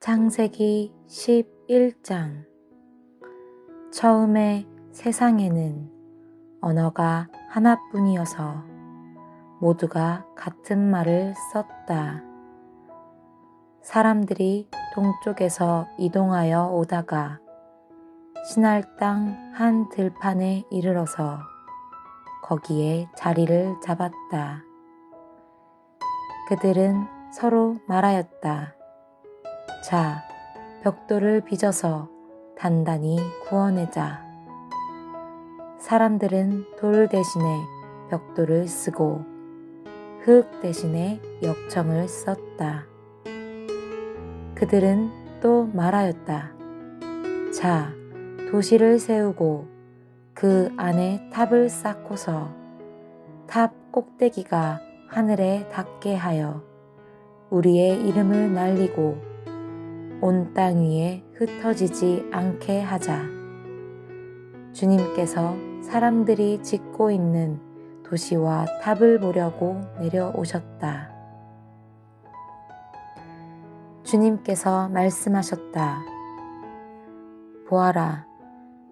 창세기 11장. 처음에 세상에는 언어가 하나뿐이어서 모두가 같은 말을 썼다. 사람들이 동쪽에서 이동하여 오다가 시날 땅 한 들판에 이르러서 거기에 자리를 잡았다. 그들은 서로 말하였다. 자, 벽돌을 빚어서 단단히 구워내자. 사람들은 돌 대신에 벽돌을 쓰고 흙 대신에 역청을 썼다. 그들은 또 말하였다. 자, 도시를 세우고 그 안에 탑을 쌓고서 탑 꼭대기가 하늘에 닿게 하여 우리의 이름을 날리고 온 땅 위에 흩어지지 않게 하자. 주님께서 사람들이 짓고 있는 도시와 탑을 보려고 내려오셨다. 주님께서 말씀하셨다. 보아라,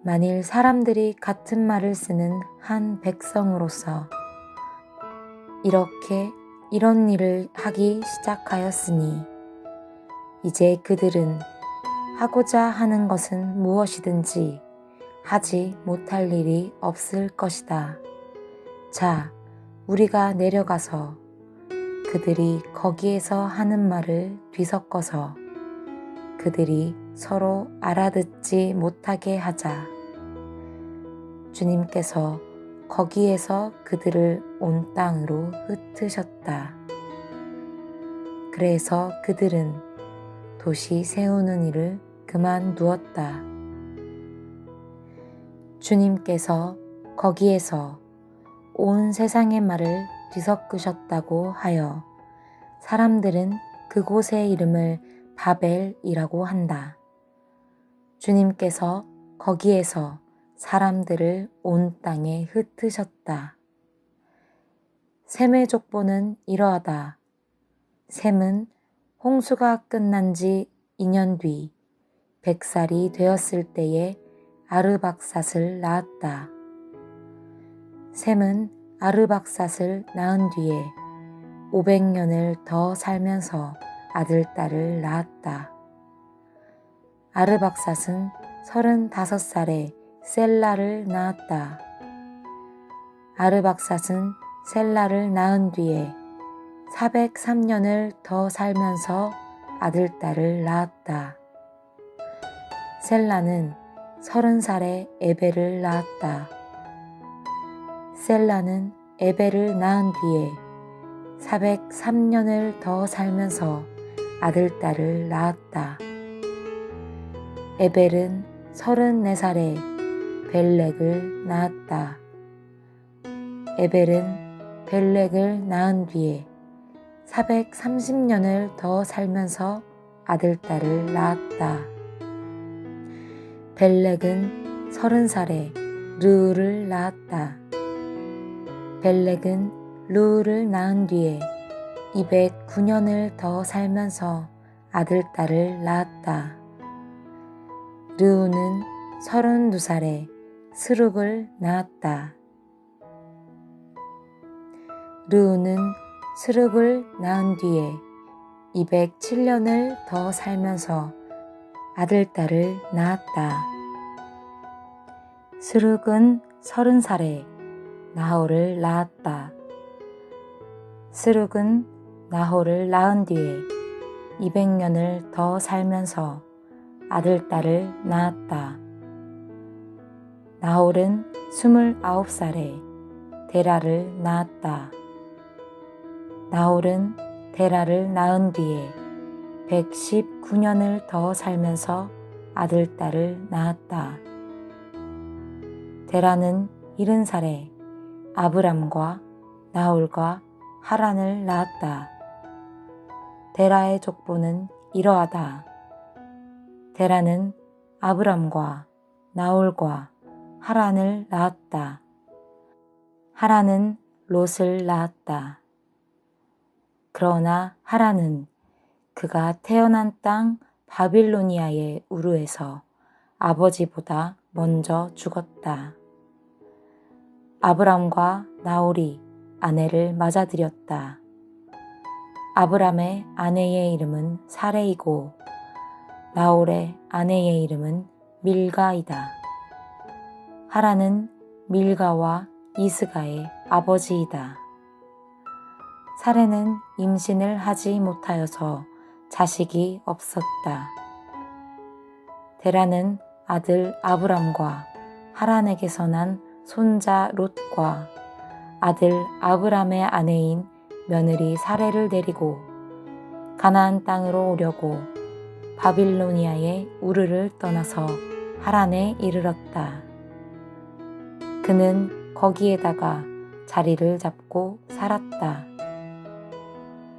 만일 사람들이 같은 말을 쓰는 한 백성으로서 이런 일을 하기 시작하였으니 이제 그들은 하고자 하는 것은 무엇이든지 하지 못할 일이 없을 것이다. 자, 우리가 내려가서 그들이 거기에서 하는 말을 뒤섞어서 그들이 서로 알아듣지 못하게 하자. 주님께서 거기에서 그들을 온 땅으로 흩으셨다. 그래서 그들은 도시 세우는 일을 그만두었다. 주님께서 거기에서 온 세상의 말을 뒤섞으셨다고 하여 사람들은 그곳의 이름을 바벨이라고 한다. 주님께서 거기에서 사람들을 온 땅에 흩으셨다. 셈의 족보는 이러하다. 셈은 홍수가 끝난 지 2년 뒤 100살이 되었을 때에 아르박삿을 낳았다. 셈은 아르박삿을 낳은 뒤에 500년을 더 살면서 아들, 딸을 낳았다. 아르박삿은 35살에 셀라를 낳았다. 아르박삿은 셀라를 낳은 뒤에 403년을 더 살면서 아들, 딸을 낳았다. 셀라는 30살에 에벨을 낳았다. 셀라는 에벨을 낳은 뒤에 403년을 더 살면서 아들, 딸을 낳았다. 에벨은 34살에 벨렉을 낳았다. 에벨은 벨렉을 낳은 뒤에 430년을 더 살면서 아들, 딸을 낳았다. 벨렉은 30살에 르우를 낳았다. 벨렉은 르우를 낳은 뒤에 209년을 더 살면서 아들, 딸을 낳았다. 르우는 32살에 스룩을 낳았다. 르우는 스룩을 낳은 뒤에 207년을 더 살면서 아들, 딸을 낳았다. 스룩은 30살에 나홀을 낳았다. 스룩은 나홀을 낳은 뒤에 200년을 더 살면서 아들, 딸을 낳았다. 나홀은 29살에 데라를 낳았다. 나홀은 데라를 낳은 뒤에 119년을 더 살면서 아들, 딸을 낳았다. 데라는 70살에 아브람과 나홀과 하란을 낳았다. 데라의 족보는 이러하다. 데라는 아브람과 나홀과 하란을 낳았다. 하란은 롯을 낳았다. 그러나 하란은 그가 태어난 땅 바빌로니아의 우르에서 아버지보다 먼저 죽었다. 아브람과 나홀이 아내를 맞아들였다. 아브람의 아내의 이름은 사레이고 나홀의 아내의 이름은 밀가이다. 하란은 밀가와 이스가의 아버지이다. 사레는 임신을 하지 못하여서 자식이 없었다. 데라는 아들 아브람과 하란에게서 난 손자 롯과 아들 아브람의 아내인 며느리 사레를 데리고 가나안 땅으로 오려고 바빌로니아의 우르를 떠나서 하란에 이르렀다. 그는 거기에다가 자리를 잡고 살았다.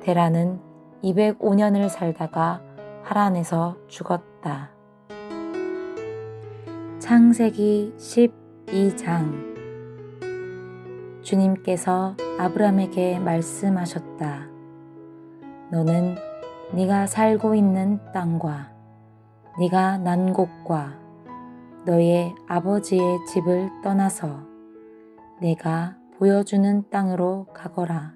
데라는 205년을 살다가 하란에서 죽었다. 창세기 12장. 주님께서 아브람에게 말씀하셨다. 너는 네가 살고 있는 땅과 네가 난 곳과 너의 아버지의 집을 떠나서 내가 보여주는 땅으로 가거라.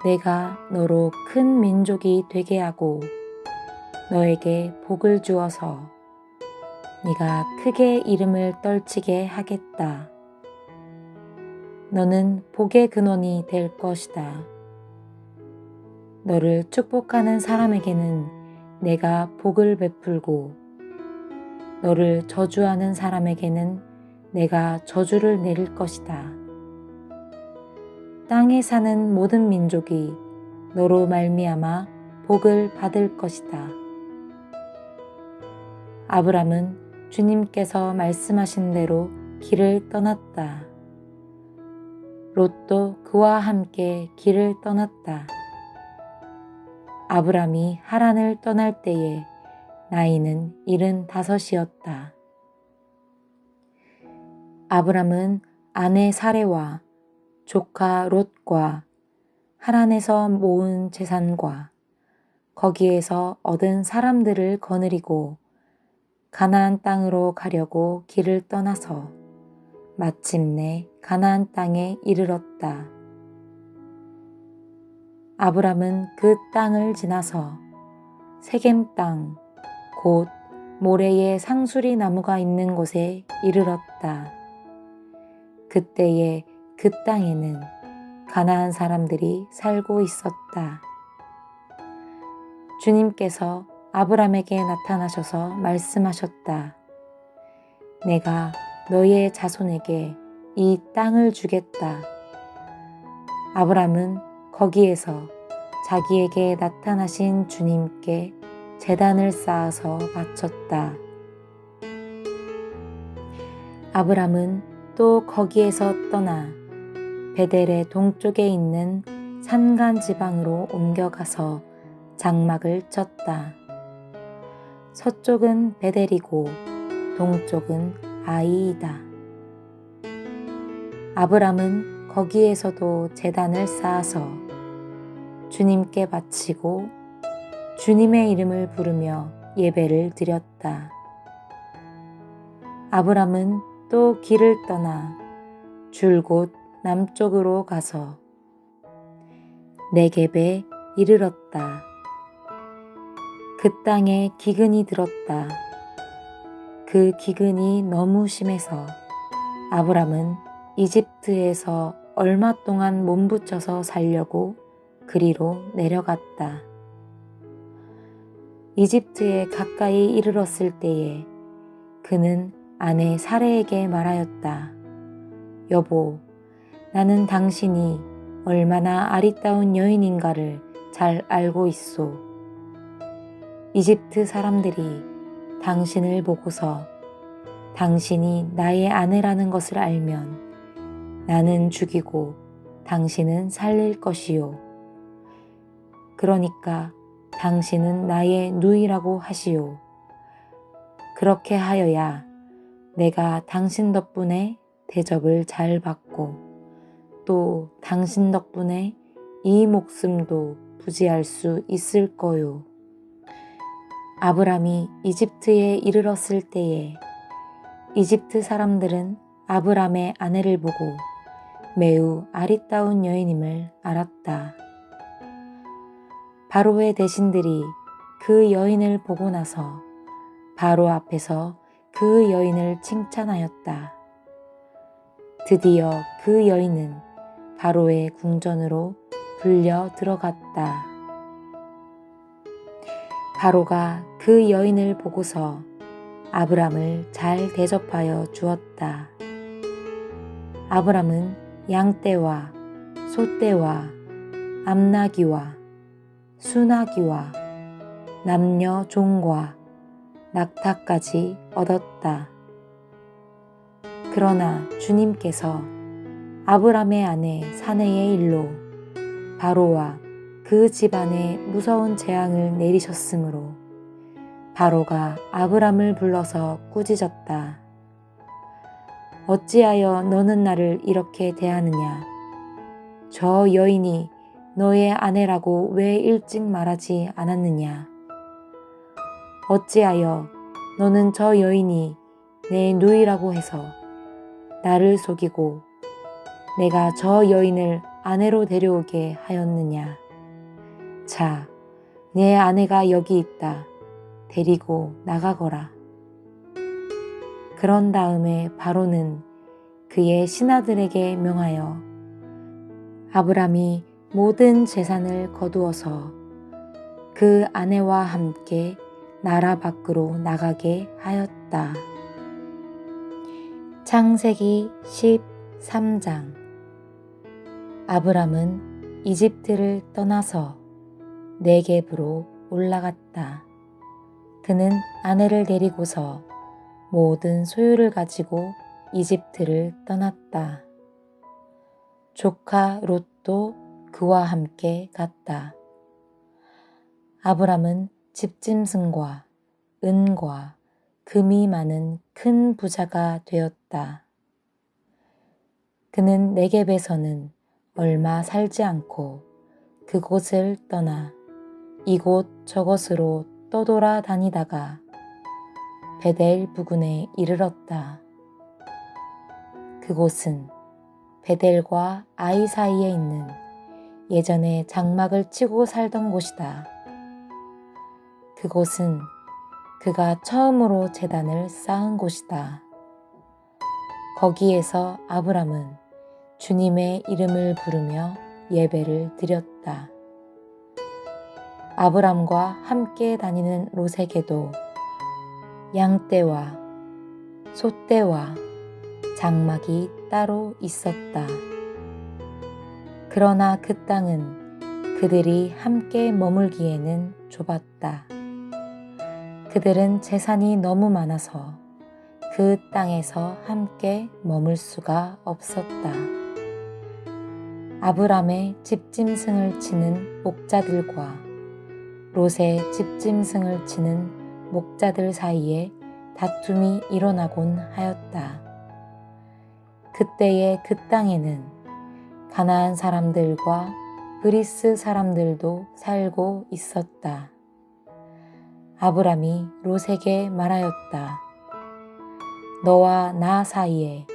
내가 너로 큰 민족이 되게 하고 너에게 복을 주어서 네가 크게 이름을 떨치게 하겠다. 너는 복의 근원이 될 것이다. 너를 축복하는 사람에게는 내가 복을 베풀고 너를 저주하는 사람에게는 내가 저주를 내릴 것이다. 땅에 사는 모든 민족이 너로 말미암아 복을 받을 것이다. 아브람은 주님께서 말씀하신 대로 길을 떠났다. 롯도 그와 함께 길을 떠났다. 아브람이 하란을 떠날 때에 나이는 75이었다. 아브람은 아내 사레와 조카 롯과 하란에서 모은 재산과 거기에서 얻은 사람들을 거느리고 가나안 땅으로 가려고 길을 떠나서 마침내 가나안 땅에 이르렀다. 아브람은 그 땅을 지나서 세겜 땅, 곧 모레의 상수리 나무가 있는 곳에 이르렀다. 그때에 그 땅에는 가나안 사람들이 살고 있었다. 주님께서 아브람에게 나타나셔서 말씀하셨다. 내가 너의 자손에게 이 땅을 주겠다. 아브람은 거기에서 자기에게 나타나신 주님께 제단을 쌓아서 바쳤다. 아브람은 또 거기에서 떠나 베델의 동쪽에 있는 산간 지방으로 옮겨가서 장막을 쳤다. 서쪽은 베델이고 동쪽은 아이이다. 아브람은 거기에서도 제단을 쌓아서 주님께 바치고 주님의 이름을 부르며 예배를 드렸다. 아브람은 또 길을 떠나 줄곧 남쪽으로 가서 네겝에 이르렀다. 그 땅에 기근이 들었다. 그 기근이 너무 심해서 아브람은 이집트에서 얼마 동안 몸부쳐서 살려고 그리로 내려갔다. 이집트에 가까이 이르렀을 때에 그는 아내 사레에게 말하였다. 여보, 나는 당신이 얼마나 아리따운 여인인가를 잘 알고 있소. 이집트 사람들이 당신을 보고서 당신이 나의 아내라는 것을 알면 나는 죽이고 당신은 살릴 것이요. 그러니까 당신은 나의 누이라고 하시오. 그렇게 하여야 내가 당신 덕분에 대접을 잘 받고 또 당신 덕분에 이 목숨도 부지할 수 있을 거요. 아브람이 이집트에 이르렀을 때에 이집트 사람들은 아브람의 아내를 보고 매우 아리따운 여인임을 알았다. 바로의 대신들이 그 여인을 보고 나서 바로 앞에서 그 여인을 칭찬하였다. 드디어 그 여인은 바로의 궁전으로 불려 들어갔다. 바로가 그 여인을 보고서 아브람을 잘 대접하여 주었다. 아브람은 양떼와 소떼와 암나귀와 수나귀와 남녀 종과 낙타까지 얻었다. 그러나 주님께서 아브람의 아내 사내의 일로 바로와 그 집안에 무서운 재앙을 내리셨으므로 바로가 아브람을 불러서 꾸짖었다. 어찌하여 너는 나를 이렇게 대하느냐? 저 여인이 너의 아내라고 왜 일찍 말하지 않았느냐? 어찌하여 너는 저 여인이 내 누이라고 해서 나를 속이고 내가 저 여인을 아내로 데려오게 하였느냐? 자, 내 아내가 여기 있다. 데리고 나가거라. 그런 다음에 바로는 그의 신하들에게 명하여 아브람이 모든 재산을 거두어서 그 아내와 함께 나라 밖으로 나가게 하였다. 창세기 13장. 아브람은 이집트를 떠나서 네겝으로 올라갔다. 그는 아내를 데리고서 모든 소유를 가지고 이집트를 떠났다. 조카 롯도 그와 함께 갔다. 아브람은 집짐승과 은과 금이 많은 큰 부자가 되었다. 그는 네겝에서는 얼마 살지 않고 그곳을 떠나 이곳 저곳으로 떠돌아 다니다가 베델 부근에 이르렀다. 그곳은 베델과 아이 사이에 있는 예전에 장막을 치고 살던 곳이다. 그곳은 그가 처음으로 제단을 쌓은 곳이다. 거기에서 아브람은 주님의 이름을 부르며 예배를 드렸다. 아브람과 함께 다니는 롯에게도 양떼와 소떼와 장막이 따로 있었다. 그러나 그 땅은 그들이 함께 머물기에는 좁았다. 그들은 재산이 너무 많아서 그 땅에서 함께 머물 수가 없었다. 아브람의 집짐승을 치는 목자들과 롯의 집짐승을 치는 목자들 사이에 다툼이 일어나곤 하였다. 그때에 그 땅에는 가나안 사람들과 그리스 사람들도 살고 있었다. 아브람이 롯에게 말하였다. 너와 나 사이에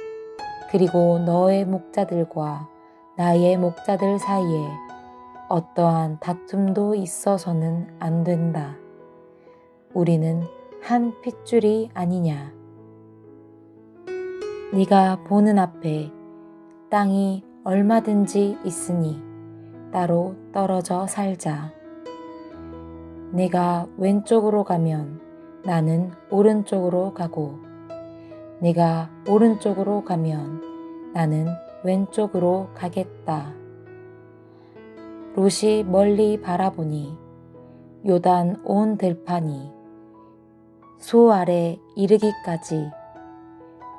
그리고 너의 목자들과 나의 목자들 사이에 어떠한 다툼도 있어서는 안 된다. 우리는 한 핏줄이 아니냐. 네가 보는 앞에 땅이 얼마든지 있으니 따로 떨어져 살자. 네가 왼쪽으로 가면 나는 오른쪽으로 가고 네가 오른쪽으로 가면 나는 왼쪽으로 가겠다. 롯이 멀리 바라보니 요단 온 들판이 소 아래 이르기까지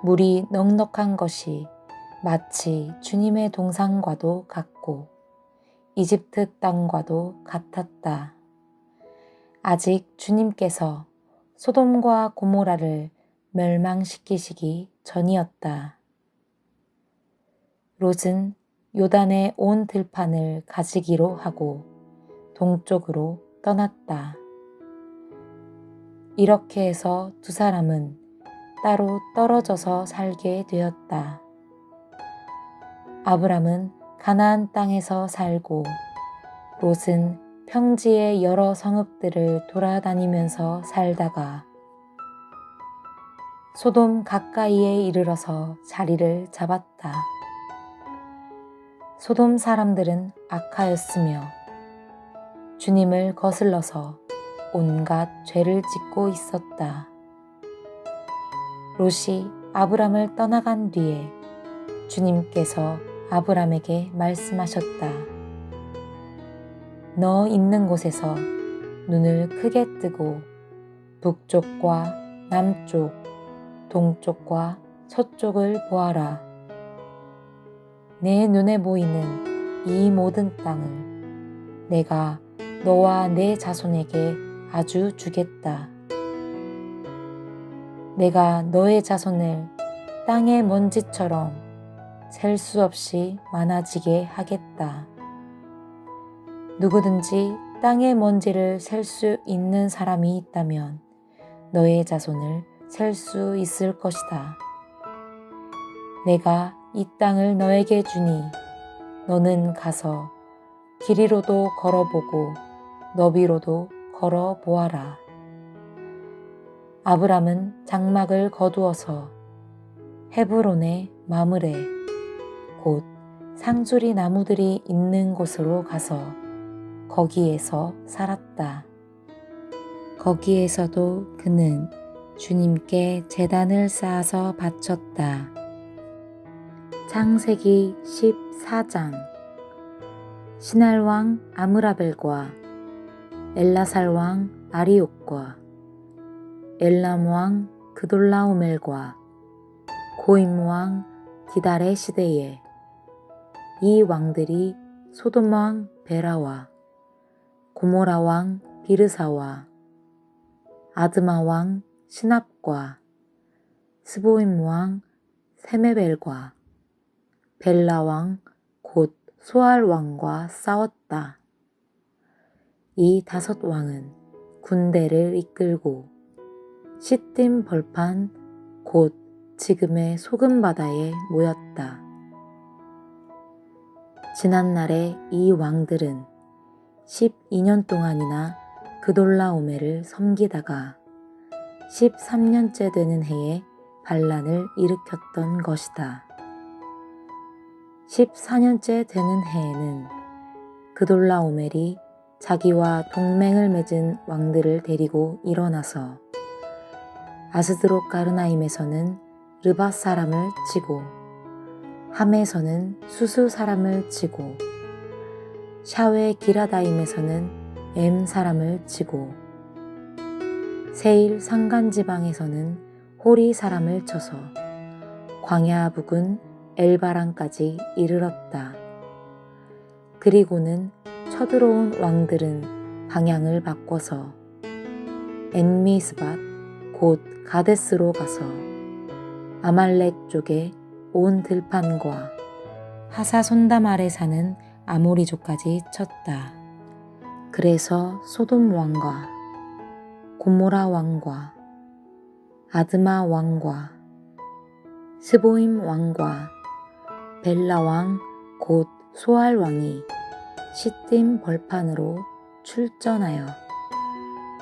물이 넉넉한 것이 마치 주님의 동산과도 같고 이집트 땅과도 같았다. 아직 주님께서 소돔과 고모라를 멸망시키시기 전이었다. 롯은 요단의 온 들판을 가지기로 하고 동쪽으로 떠났다. 이렇게 해서 두 사람은 따로 떨어져서 살게 되었다. 아브람은 가나안 땅에서 살고 롯은 평지의 여러 성읍들을 돌아다니면서 살다가 소돔 가까이에 이르러서 자리를 잡았다. 소돔 사람들은 악하였으며 주님을 거슬러서 온갖 죄를 짓고 있었다. 롯이 아브람을 떠나간 뒤에 주님께서 아브람에게 말씀하셨다. 너 있는 곳에서 눈을 크게 뜨고 북쪽과 남쪽, 동쪽과 서쪽을 보아라. 내 눈에 보이는 이 모든 땅을 내가 너와 내 자손에게 아주 주겠다. 내가 너의 자손을 땅의 먼지처럼 셀 수 없이 많아지게 하겠다. 누구든지 땅의 먼지를 셀 수 있는 사람이 있다면 너의 자손을 셀 수 있을 것이다. 내가 이 땅을 너에게 주니 너는 가서 길이로도 걸어보고 너비로도 걸어보아라. 아브람은 장막을 거두어서 헤브론의 마므레 곧 상수리 나무들이 있는 곳으로 가서 거기에서 살았다. 거기에서도 그는 주님께 제단을 쌓아서 바쳤다. 창세기 14장. 시날 왕 아므라벨과 엘라살 왕 아리옥과 엘람 왕 그돌라오멜과 고임 왕 디달의 시대에 이 왕들이 소돔 왕 베라와 고모라 왕 비르사와 아드마 왕 시납과 스보임 왕 세메벨과 벨라 왕 곧 소알 왕과 싸웠다. 이 다섯 왕은 군대를 이끌고 시딤 벌판 곧 지금의 소금 바다에 모였다. 지난날에 이 왕들은 12년 동안이나 그돌라오멜을 섬기다가 13년째 되는 해에 반란을 일으켰던 것이다. 14년째 되는 해에는 그돌라오멜이 자기와 동맹을 맺은 왕들을 데리고 일어나서 아스드롯 가르나임에서는 르밧 사람을 치고 함에서는 수수 사람을 치고 샤웨 기라다임에서는 엠 사람을 치고 세일 산간지방에서는 호리 사람을 쳐서 광야 북은 엘바란까지 이르렀다. 그리고는 쳐들어온 왕들은 방향을 바꿔서 엔미스밧 곧 가데스로 가서 아말렉 쪽에 온 들판과 하사손담 아래 사는 아모리족까지 쳤다. 그래서 소돔 왕과 고모라 왕과 아드마 왕과 스보임 왕과 벨라 왕 곧 소알 왕이 시딤 벌판으로 출전하여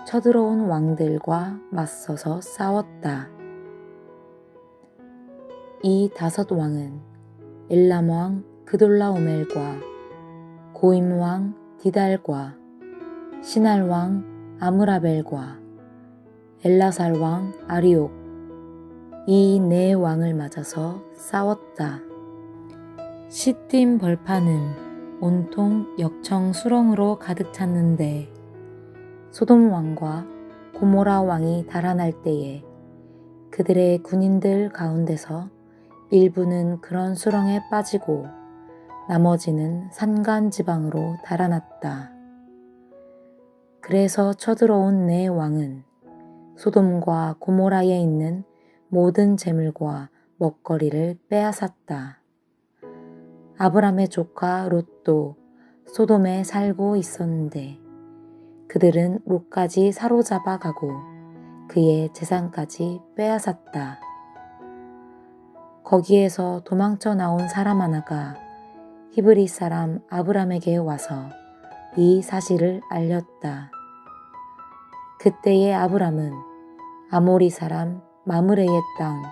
쳐들어온 왕들과 맞서서 싸웠다. 이 다섯 왕은 엘람 왕 그돌라오멜과 고임 왕 디달과 시날 왕 아므라벨과 엘라살 왕 아리옥 이 네 왕을 맞아서 싸웠다. 시딤 벌판은 온통 역청 수렁으로 가득 찼는데 소돔 왕과 고모라 왕이 달아날 때에 그들의 군인들 가운데서 일부는 그런 수렁에 빠지고 나머지는 산간 지방으로 달아났다. 그래서 쳐들어온 네 왕은 소돔과 고모라에 있는 모든 재물과 먹거리를 빼앗았다. 아브람의 조카 롯도 소돔에 살고 있었는데 그들은 롯까지 사로잡아 가고 그의 재산까지 빼앗았다. 거기에서 도망쳐 나온 사람 하나가 히브리 사람 아브람에게 와서 이 사실을 알렸다. 그때의 아브람은 아모리 사람 마므레의 땅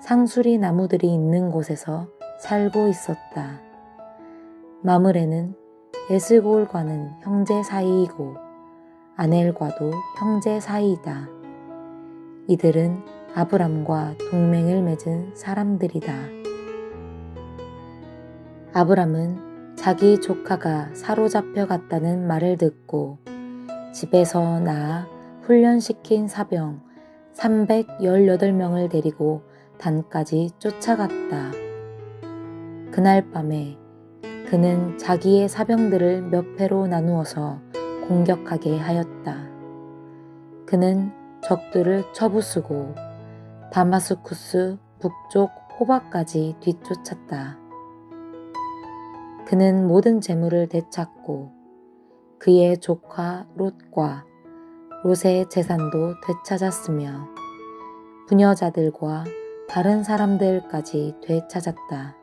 상수리 나무들이 있는 곳에서 살고 있었다. 마므레는 에스골과는 형제 사이이고 아넬과도 형제 사이이다. 이들은 아브람과 동맹을 맺은 사람들이다. 아브람은 자기 조카가 사로잡혀 갔다는 말을 듣고 집에서 나아 훈련시킨 사병 318명을 데리고 단까지 쫓아갔다. 그날 밤에 그는 자기의 사병들을 몇 패로 나누어서 공격하게 하였다. 그는 적들을 쳐부수고 다마스쿠스 북쪽 호바까지 뒤쫓았다. 그는 모든 재물을 되찾고 그의 조카 롯과 롯의 재산도 되찾았으며 부녀자들과 다른 사람들까지 되찾았다.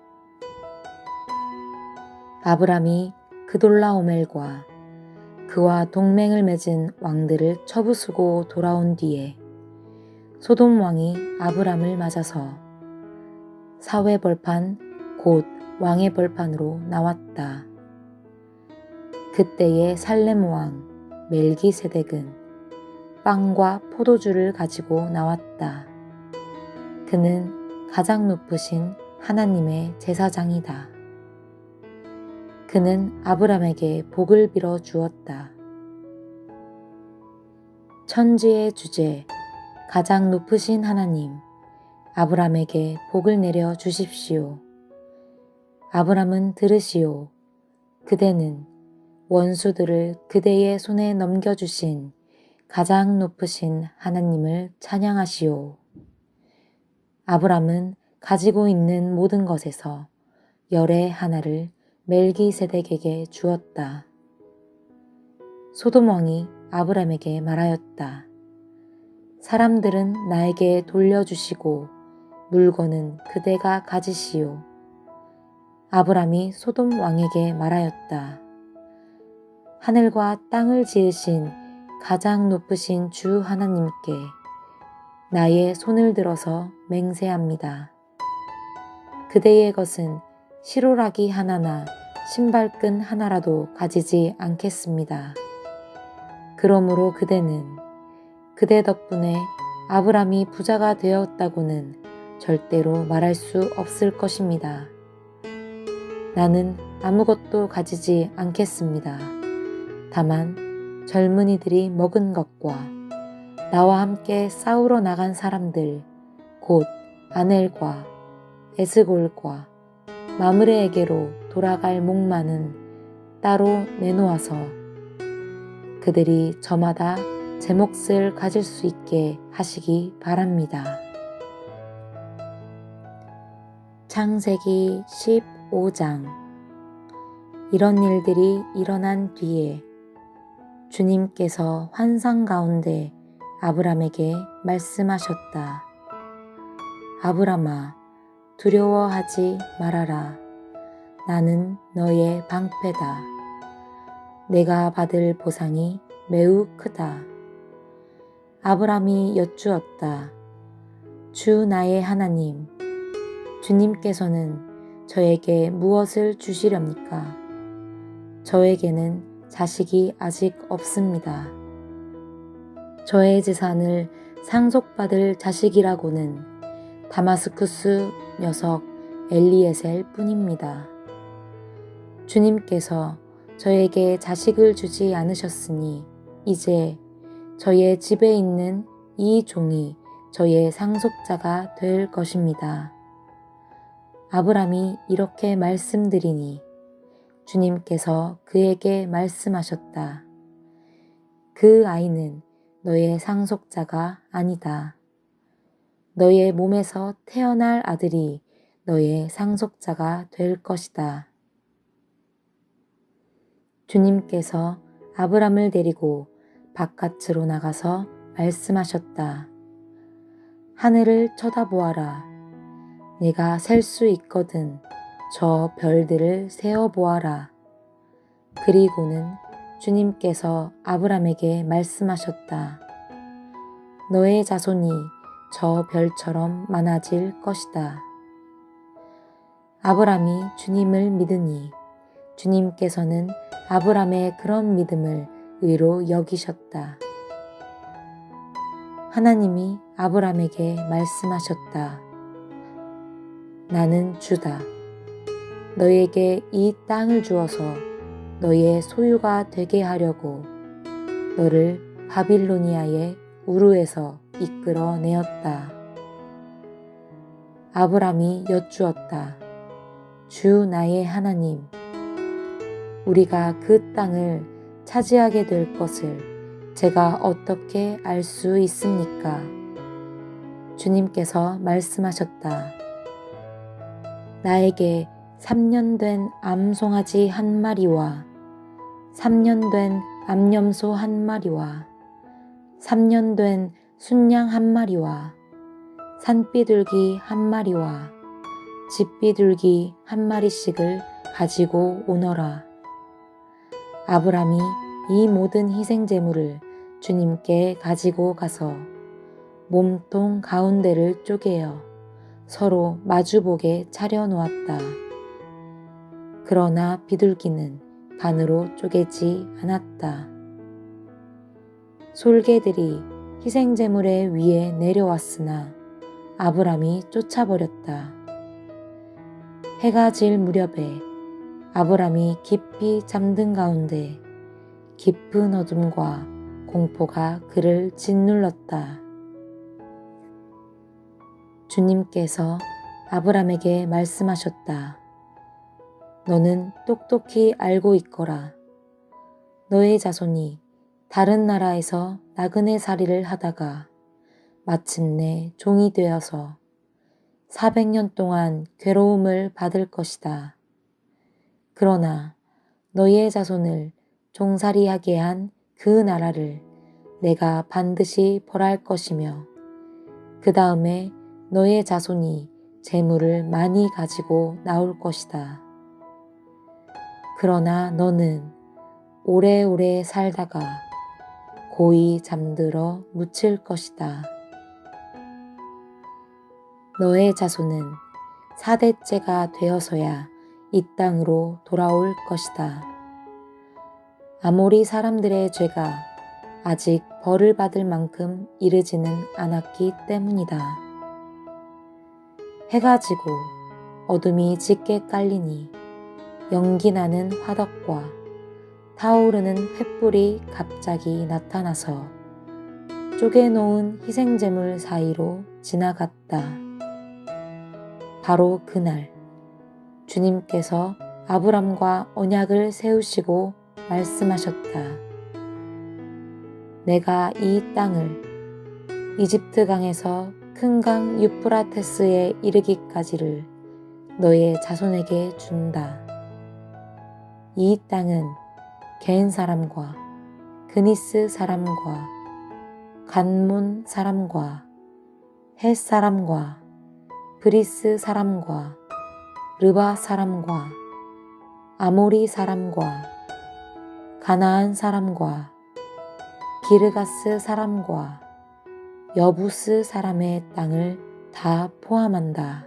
아브람이 그돌라오멜과 그와 동맹을 맺은 왕들을 쳐부수고 돌아온 뒤에 소돔 왕이 아브람을 맞아서 사회 벌판 곧 왕의 벌판으로 나왔다. 그때의 살렘 왕 멜기세덱은 빵과 포도주를 가지고 나왔다. 그는 가장 높으신 하나님의 제사장이다. 그는 아브람에게 복을 빌어 주었다. 천지의 주제 가장 높으신 하나님, 아브람에게 복을 내려 주십시오. 아브람은 들으시오. 그대는 원수들을 그대의 손에 넘겨주신 가장 높으신 하나님을 찬양하시오. 아브람은 가지고 있는 모든 것에서 열의 하나를 멜기세덱에게 주었다. 소돔 왕이 아브람에게 말하였다. 사람들은 나에게 돌려주시고 물건은 그대가 가지시오. 아브람이 소돔 왕에게 말하였다. 하늘과 땅을 지으신 가장 높으신 주 하나님께 나의 손을 들어서 맹세합니다. 그대의 것은 시로라기 하나나 신발끈 하나라도 가지지 않겠습니다. 그러므로 그대는 그대 덕분에 아브람이 부자가 되었다고는 절대로 말할 수 없을 것입니다. 나는 아무것도 가지지 않겠습니다. 다만 젊은이들이 먹은 것과 나와 함께 싸우러 나간 사람들, 곧 아넬과 에스골과 마므레에게로 돌아갈 목마는 따로 내놓아서 그들이 저마다 제 몫을 가질 수 있게 하시기 바랍니다. 창세기 15장. 이런 일들이 일어난 뒤에 주님께서 환상 가운데 아브람에게 말씀하셨다. 아브람아, 두려워하지 말아라. 나는 너의 방패다. 내가 받을 보상이 매우 크다. 아브람이 여쭈었다. 주 나의 하나님, 주님께서는 저에게 무엇을 주시렵니까? 저에게는 자식이 아직 없습니다. 저의 재산을 상속받을 자식이라고는 다마스쿠스 녀석 엘리에셀 뿐입니다. 주님께서 저에게 자식을 주지 않으셨으니 이제 저의 집에 있는 이 종이 저의 상속자가 될 것입니다. 아브람이 이렇게 말씀드리니 주님께서 그에게 말씀하셨다. 그 아이는 너의 상속자가 아니다. 너의 몸에서 태어날 아들이 너의 상속자가 될 것이다. 주님께서 아브람을 데리고 바깥으로 나가서 말씀하셨다. 하늘을 쳐다보아라. 내가 셀 수 있거든 저 별들을 세어보아라. 그리고는 주님께서 아브람에게 말씀하셨다. 너의 자손이 저 별처럼 많아질 것이다. 아브람이 주님을 믿으니 주님께서는 아브람의 그런 믿음을 의로 여기셨다. 하나님이 아브람에게 말씀하셨다. 나는 주다. 너에게 이 땅을 주어서 너의 소유가 되게 하려고 너를 바빌로니아의 우르에서 이끌어 내었다. 아브람이 여쭈었다. 주 나의 하나님, 우리가 그 땅을 차지하게 될 것을 제가 어떻게 알 수 있습니까? 주님께서 말씀하셨다. 나에게 3년 된 암송아지 한 마리와 3년 된 암염소 한 마리와 3년 된 순양 한 마리와 산비둘기 한 마리와 집비둘기 한 마리씩을 가지고 오너라. 아브람이 이 모든 희생 제물을 주님께 가지고 가서 몸통 가운데를 쪼개어 서로 마주보게 차려놓았다. 그러나 비둘기는 반으로 쪼개지 않았다. 솔개들이 희생 제물의 위에 내려왔으나 아브람이 쫓아버렸다. 해가 질 무렵에 아브람이 깊이 잠든 가운데 깊은 어둠과 공포가 그를 짓눌렀다. 주님께서 아브람에게 말씀하셨다. 너는 똑똑히 알고 있거라. 너의 자손이 다른 나라에서 나그네 살이를 하다가 마침내 종이 되어서 400년 동안 괴로움을 받을 것이다. 그러나 너의 자손을 종살이하게 한 그 나라를 내가 반드시 벌할 것이며 그 다음에 너의 자손이 재물을 많이 가지고 나올 것이다. 그러나 너는 오래오래 살다가 고이 잠들어 묻힐 것이다. 너의 자손은 4대째가 되어서야 이 땅으로 돌아올 것이다. 아모리 사람들의 죄가 아직 벌을 받을 만큼 이르지는 않았기 때문이다. 해가 지고 어둠이 짙게 깔리니 연기 나는 화덕과 타오르는 횃불이 갑자기 나타나서 쪼개놓은 희생제물 사이로 지나갔다. 바로 그날 주님께서 아브람과 언약을 세우시고 말씀하셨다. 내가 이 땅을 이집트 강에서 큰 강 유프라테스에 이르기까지를 너의 자손에게 준다. 이 땅은 겐 사람과 그니스 사람과 간몬 사람과 헷 사람과 브리스 사람과 르바 사람과 아모리 사람과 가나안 사람과 기르가스 사람과 여부스 사람의 땅을 다 포함한다.